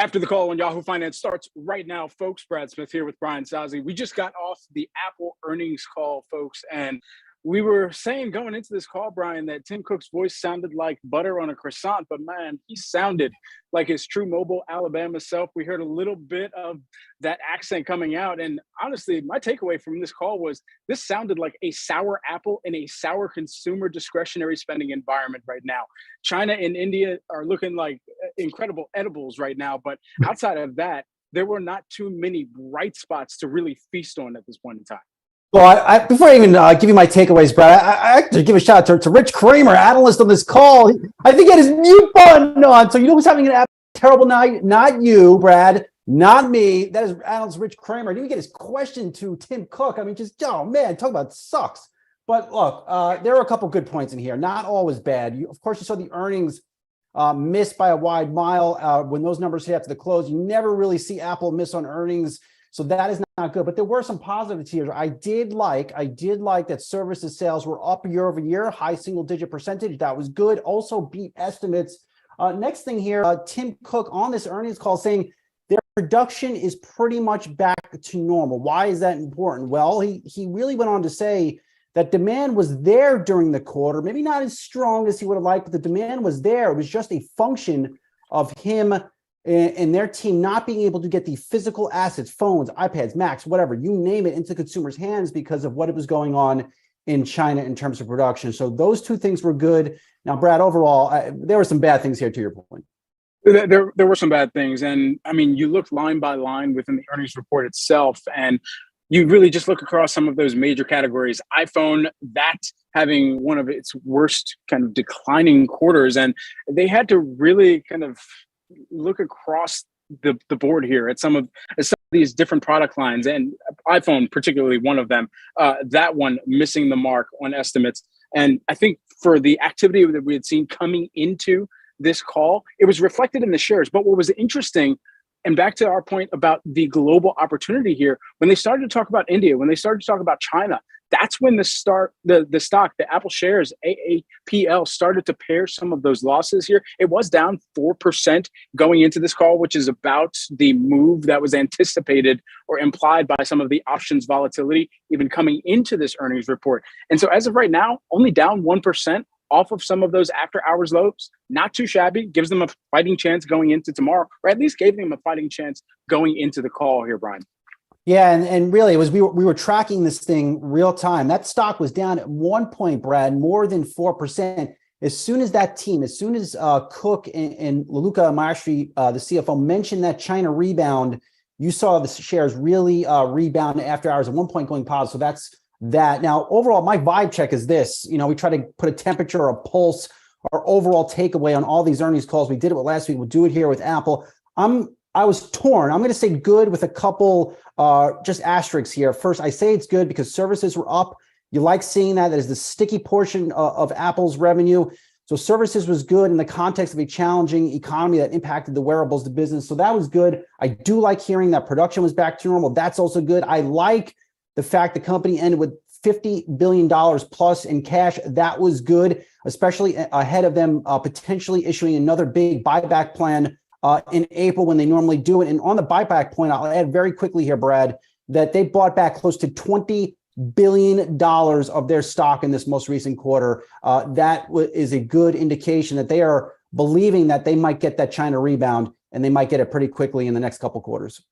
After the call on Yahoo Finance starts right now, folks. Brad Smith here with Brian Sozzi. We just got off the Apple earnings call, folks, and we were saying going into this call, Brian, that Tim Cook's voice sounded like butter on a croissant, but man, he sounded like his true mobile Alabama self. We heard a little bit of that accent coming out. And honestly, my takeaway from this call was this sounded like a sour apple in a sour consumer discretionary spending environment right now. China and India are looking like incredible edibles right now. But outside of that, there were not too many bright spots to really feast on at this point in time. Well, before I even give you my takeaways, Brad, I have to give a shout out to Rich Kramer, analyst on this call. I think he had his mute button on. So you know who's having an terrible night? Not you, Brad. Not me. That is analyst Rich Kramer. Didn't even get his question to Tim Cook. I mean, oh man, talk about sucks. But look, there are a couple good points in here. Not all was bad. Of course, you saw the earnings missed by a wide mile. When those numbers hit after the close, you never really see Apple miss on earnings. So that is not good, but there were some positives here. I did like that services sales were up year over year, high single digit percentage. That was good. Also beat estimates. Next thing here, Tim Cook on this earnings call saying their production is pretty much back to normal. Why is that important? Well, he really went on to say that demand was there during the quarter, maybe not as strong as he would have liked, but the demand was there. It was just a function of him and their team not being able to get the physical assets, phones, iPads, Macs, whatever, you name it, into consumers' hands because of what was going on in China in terms of production. So those two things were good. Now, Brad, overall, there were some bad things here to your point. There were some bad things. And I mean, you look line by line within the earnings report itself, and you really just look across some of those major categories. iPhone, that having one of its worst kind of declining quarters. And they had to really kind of look across the board here at some of these different product lines, and iPhone particularly one of them, that one missing the mark on estimates. And I think for the activity that we had seen coming into this call, it was reflected in the shares. But what was interesting, and back to our point about the global opportunity here, when they started to talk about India, when they started to talk about China, that's when the stock, the Apple shares, AAPL, started to pare some of those losses here. It was down 4% going into this call, which is about the move that was anticipated or implied by some of the options volatility even coming into this earnings report. And so as of right now, only down 1% off of some of those after hours lows. Not too shabby, gives them a fighting chance going into tomorrow, or at least gave them a fighting chance going into the call here, Brian. Yeah, and really, it was we were tracking this thing real time. That stock was down at one point, Brad, more than 4%. As soon as Cook and Luca Maestri, the CFO, mentioned that China rebound, you saw the shares really rebound after hours at one point going positive. So that's that. Now, overall, my vibe check is this. You know, we try to put a temperature or a pulse or overall takeaway on all these earnings calls. We did it last week. We'll do it here with Apple. I was torn. I'm going to say good with a couple just asterisks here. First, I say it's good because services were up. You like seeing that. That is the sticky portion of Apple's revenue. So services was good in the context of a challenging economy that impacted the wearables, the business. So that was good. I do like hearing that production was back to normal. That's also good. I like the fact the company ended with $50 billion plus in cash. That was good, especially ahead of them potentially issuing another big buyback plan in April when they normally do it. And on the buyback point, I'll add very quickly here, Brad, that they bought back close to $20 billion of their stock in this most recent quarter. That is a good indication that they are believing that they might get that China rebound, and they might get it pretty quickly in the next couple quarters.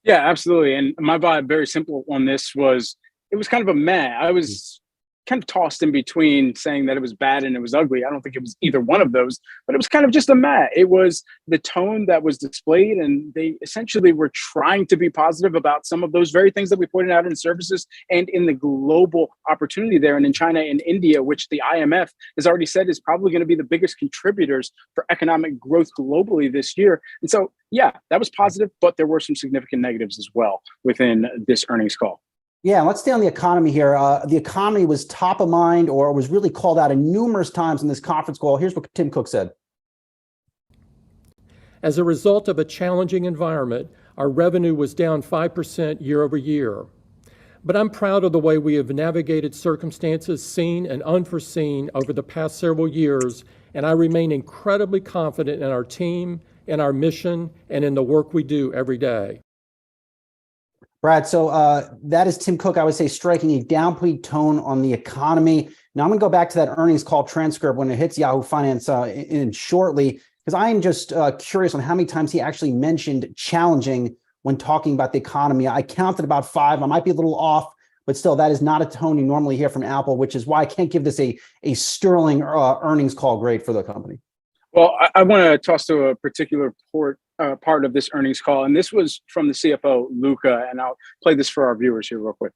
Yeah, absolutely. And my vibe, very simple on this, was it was kind of a meh. I was kind of tossed in between saying that it was bad and it was ugly. I don't think it was either one of those, but it was kind of just a meh. It was the tone that was displayed, and they essentially were trying to be positive about some of those very things that we pointed out in services and in the global opportunity there, and in China and India, which the IMF has already said is probably going to be the biggest contributors for economic growth globally this year. And so, yeah, that was positive, but there were some significant negatives as well within this earnings call. Yeah, let's stay on the economy here. The economy was top of mind, or was really called out numerous times in this conference call. Here's what Tim Cook said. As a result of a challenging environment, our revenue was down 5% year over year. But I'm proud of the way we have navigated circumstances seen and unforeseen over the past several years, and I remain incredibly confident in our team in our mission and in the work we do every day. Brad, so that is Tim Cook, I would say, striking a downbeat tone on the economy. Now I'm going to go back to that earnings call transcript when it hits Yahoo Finance in shortly, because I am just curious on how many times he actually mentioned challenging when talking about the economy. I counted about 5. I might be a little off, but still, that is not a tone you normally hear from Apple, which is why I can't give this a sterling earnings call grade for the company. Well, I want to toss to a particular part of this earnings call, and this was from the CFO, Luca, and I'll play this for our viewers here real quick.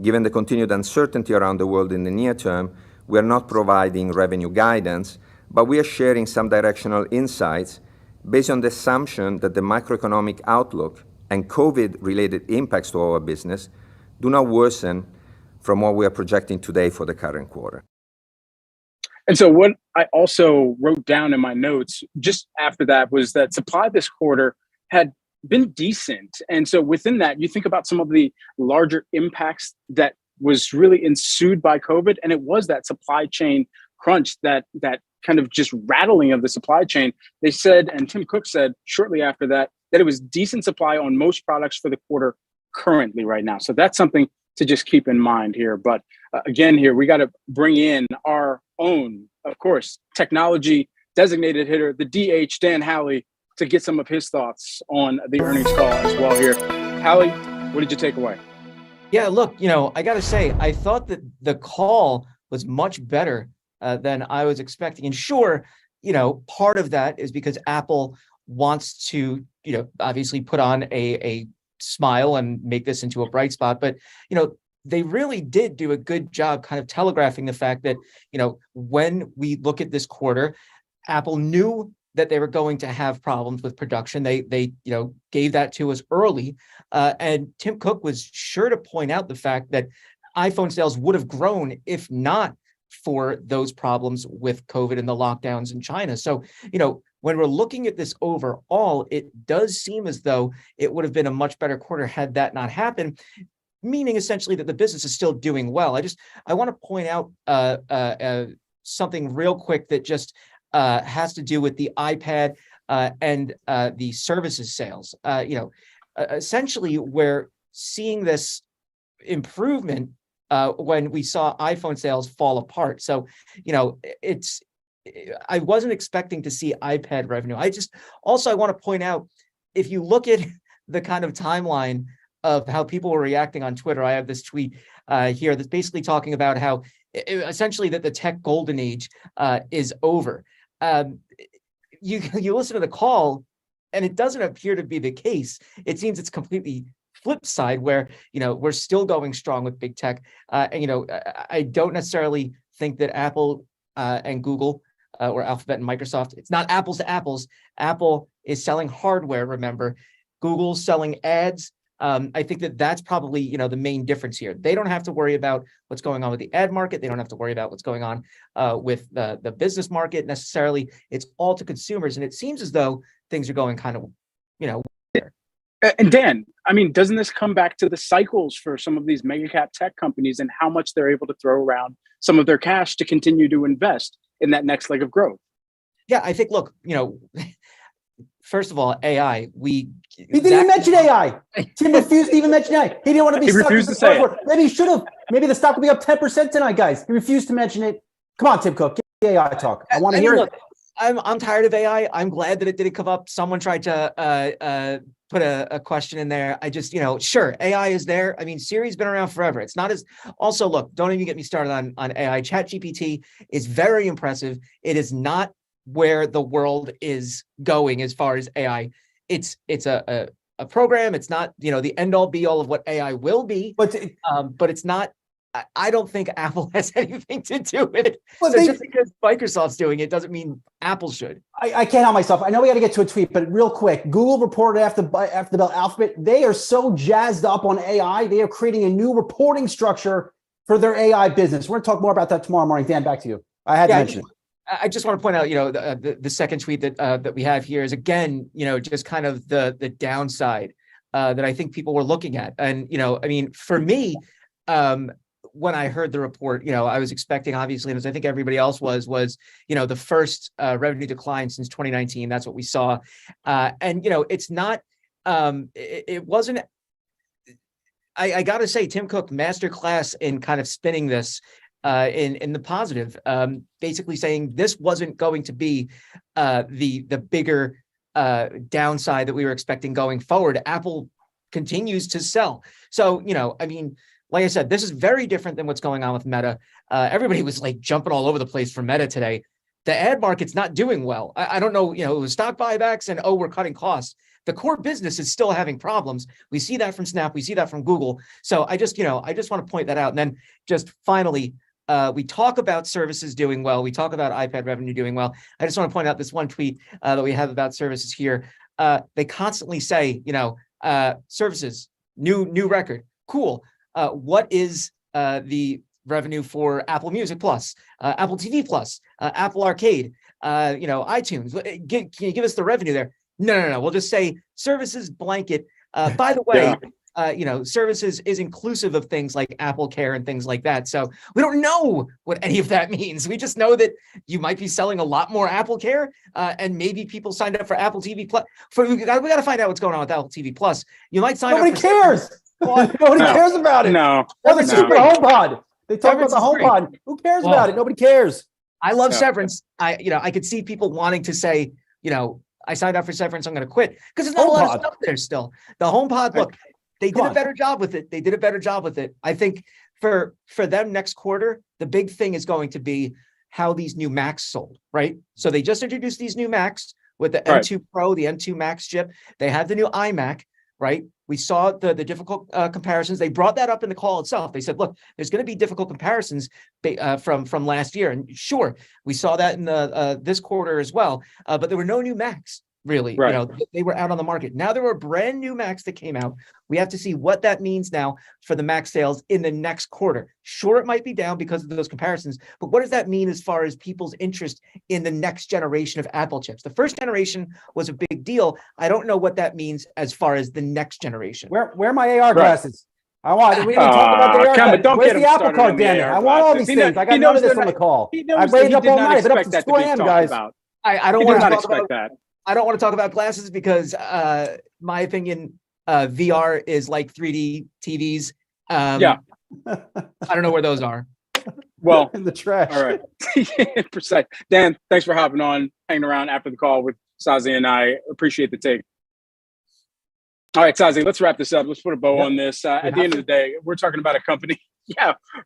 Given the continued uncertainty around the world in the near term, we are not providing revenue guidance, but we are sharing some directional insights based on the assumption that the macroeconomic outlook and COVID-related impacts to our business do not worsen from what we are projecting today for the current quarter. And so what I also wrote down in my notes just after that was that supply this quarter had been decent. And so within that, you think about some of the larger impacts that was really ensued by COVID. And it was that supply chain crunch, that kind of just rattling of the supply chain. They said, and Tim Cook said shortly after that, that it was decent supply on most products for the quarter currently right now. So that's something to just keep in mind here. But again, here, we got to bring in our own, of course, technology designated hitter, the DH, Dan Howley, to get some of his thoughts on the earnings call as well here. Howley, what did you take away? Yeah, look, I got to say, I thought that the call was much better than I was expecting. And sure, part of that is because Apple wants to, obviously put on a smile and make this into a bright spot. But, they really did do a good job kind of telegraphing the fact that, when we look at this quarter, Apple knew that they were going to have problems with production. They gave that to us early. And Tim Cook was sure to point out the fact that iPhone sales would have grown if not for those problems with COVID and the lockdowns in China. So, when we're looking at this overall, it does seem as though it would have been a much better quarter had that not happened, meaning essentially that the business is still doing well. I want to point out something real quick that just has to do with the iPad and the services sales. Essentially, we're seeing this improvement when we saw iPhone sales fall apart. So, I wasn't expecting to see iPad revenue. I want to point out, if you look at the kind of timeline of how people were reacting on Twitter, I have this tweet here that's basically talking about how essentially that the tech golden age is over. You listen to the call, and it doesn't appear to be the case. It seems it's completely flip side, where we're still going strong with big tech. And I don't necessarily think that Apple and Google or Alphabet and Microsoft, it's not apples to apples. Apple is selling hardware, remember. Google's selling ads. I think that that's probably the main difference here. They don't have to worry about what's going on with the ad market. They don't have to worry about what's going on with the business market necessarily. It's all to consumers, and it seems as though things are going kind of there. And Dan, doesn't this come back to the cycles for some of these mega cap tech companies and how much they're able to throw around some of their cash to continue to invest in that next leg of growth? Yeah, I think, look, first of all, AI, he didn't even mention AI. Tim refused to even mention AI. He didn't want to be stuck. He refused to say it. Maybe he should have. Maybe the stock will be up 10% tonight, guys. He refused to mention it. Come on, Tim Cook, get the AI talk. I want to hear it. I'm tired of AI. I'm glad that it didn't come up. Someone tried to put a question in there. I just, sure, AI is there. Siri's been around forever. It's not as, also, look, don't even get me started on AI. ChatGPT is very impressive. It is not where the world is going as far as AI. It's a program. It's not, the end all be all of what AI will be, but it's not. I don't think Apple has anything to do with it. Well, so just because Microsoft's doing it doesn't mean Apple should. I can't help myself. I know we got to get to a tweet, but real quick, Google reported after the bell Alphabet, they are so jazzed up on AI. They are creating a new reporting structure for their AI business. We're going to talk more about that tomorrow morning. Dan, back to you. I had to mention it. I just want to point out, the second tweet that we have here is, again, just kind of the downside that I think people were looking at. And, for me, when I heard the report, I was expecting, obviously, and as I think everybody else was, the first revenue decline since 2019. That's what we saw. And it's not, it wasn't, I got to say, Tim Cook, masterclass in kind of spinning this in the positive, basically saying this wasn't going to be the bigger downside that we were expecting going forward. Apple continues to sell. So, like I said, this is very different than what's going on with Meta. Everybody was like jumping all over the place for Meta today. The ad market's not doing well. I don't know, it was stock buybacks and, we're cutting costs. The core business is still having problems. We see that from Snap. We see that from Google. So I just want to point that out. And then just finally, we talk about services doing well. We talk about iPad revenue doing well. I just want to point out this one tweet that we have about services here. They constantly say, services, new record. Cool. What is the revenue for Apple Music Plus, Apple TV Plus, Apple Arcade, iTunes? Can you give us the revenue there? No. We'll just say services blanket. By the way, services is inclusive of things like Apple Care and things like that. So we don't know what any of that means. We just know that you might be selling a lot more Apple Care, and maybe people signed up for Apple TV Plus. We got to find out what's going on with Apple TV Plus. You might sign Nobody up. cares. Nobody cares about it. No. Or the stupid HomePod. They talk about the HomePod. Who cares about it? Nobody cares. I love Severance. I could see people wanting to say, I signed up for Severance, I'm going to quit, because there's not a lot of stuff there still. The HomePod, look, they did a better job with it. I think for them next quarter, the big thing is going to be how these new Macs sold, right? So they just introduced these new Macs with the M2 Pro, the M2 Max chip. They have the new iMac, right? We saw the difficult comparisons. They brought that up in the call itself. They said, look, there's going to be difficult comparisons from last year. And sure, we saw that in this quarter as well. But there were no new Macs, really. Right. They were out on the market. Now there were brand new Macs that came out. We have to see what that means now for the Mac sales in the next quarter. Sure, it might be down because of those comparisons, but what does that mean as far as people's interest in the next generation of Apple chips? The first generation was a big deal. I don't know what that means as far as the next generation. Where are my AR glasses? We didn't even talk about the AR glasses. Don't Where's get the Apple Card, damn it? I want all these things. I got none of this on the call. I waited up all night. I've been up since 2 a.m., guys. I don't want to talk about that. I don't want to talk about glasses because my opinion, VR is like 3D TVs. I don't know where those are. Well, in the trash. All right. Precise. Dan, thanks for hopping on, hanging around after the call with Sozzi and I. Appreciate the take. All right, Sozzi, let's wrap this up. Let's put a bow on this. At the end of the day, we're talking about a company.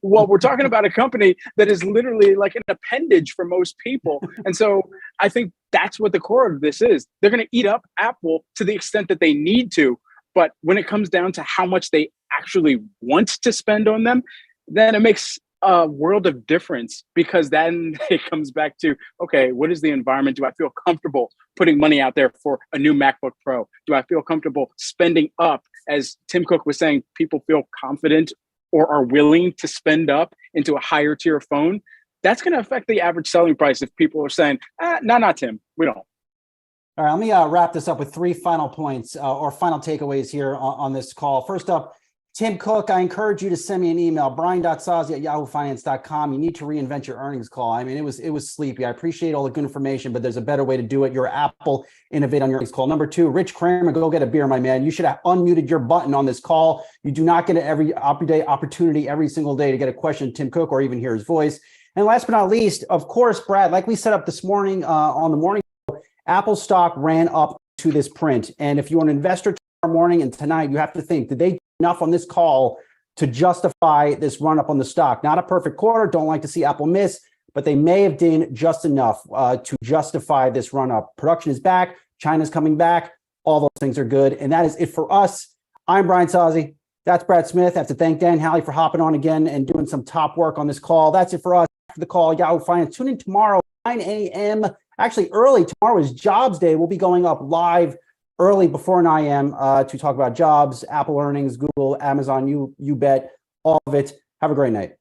We're talking about a company that is literally like an appendage for most people. And so I think that's what the core of this is. They're going to eat up Apple to the extent that they need to. But when it comes down to how much they actually want to spend on them, then it makes a world of difference, because then it comes back to, okay, what is the environment? Do I feel comfortable putting money out there for a new MacBook Pro? Do I feel comfortable spending up? As Tim Cook was saying, people feel confident or are willing to spend up into a higher tier phone. That's going to affect the average selling price if people are saying, not Tim, we don't. All right, let me wrap this up with 3 final points or final takeaways here on this call. First up, Tim Cook, I encourage you to send me an email, brian.sozzi@yahoofinance.com. You need to reinvent your earnings call. I mean, it was sleepy. I appreciate all the good information, but there's a better way to do it. You're Apple, innovate on your earnings call. Number 2, Rich Kramer, go get a beer, my man. You should have unmuted your button on this call. You do not get every opportunity every single day to get a question to Tim Cook or even hear his voice. And last but not least, of course, Brad, like we set up this morning on the morning show, Apple stock ran up to this print. And if you're an investor tomorrow morning and tonight, you have to think, did they do enough on this call to justify this run up on the stock? Not a perfect quarter. Don't like to see Apple miss, but they may have done just enough to justify this run up. Production is back. China's coming back. All those things are good. And that is it for us. I'm Brian Sozzi. That's Brad Smith. I have to thank Dan Howley for hopping on again and doing some top work on this call. That's it for us. After the call, Yahoo Finance. Tune in tomorrow, 9 a.m. Actually, early. Tomorrow is Jobs Day. We'll be going up live early before 9 a.m. To talk about jobs, Apple earnings, Google, Amazon, you bet, all of it. Have a great night.